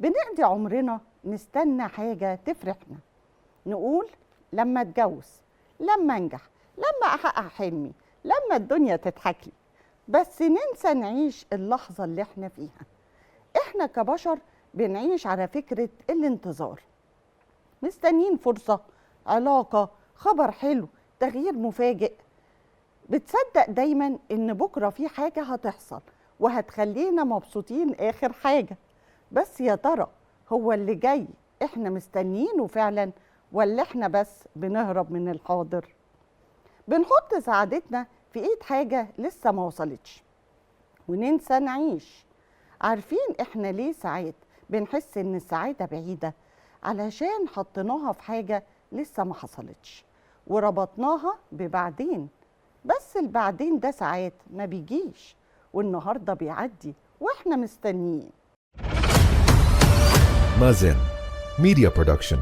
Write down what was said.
بنقضي عمرنا نستنى حاجة تفرحنا، نقول لما اتجوز، لما انجح، لما احقق حلمي، لما الدنيا تضحك لي. بس ننسى نعيش اللحظة اللي احنا فيها. احنا كبشر بنعيش على فكرة الانتظار، مستنيين فرصة، علاقة، خبر حلو، تغيير مفاجئ. بتصدق دايما ان بكرة في حاجة هتحصل وهتخلينا مبسوطين اخر حاجة. بس يا ترى هو اللي جاي احنا مستنيينه فعلا، ولا احنا بس بنهرب من الحاضر؟ بنحط سعادتنا في ايد حاجة لسه ما وصلتش وننسى نعيش. عارفين احنا ليه ساعات بنحس ان السعادة بعيدة؟ علشان حطيناها في حاجة لسه ما حصلتش وربطناها ببعدين. بس البعدين ده ساعات ما بيجيش، والنهاردة بيعدي واحنا مستنيين. مازن ميديا برودكشن.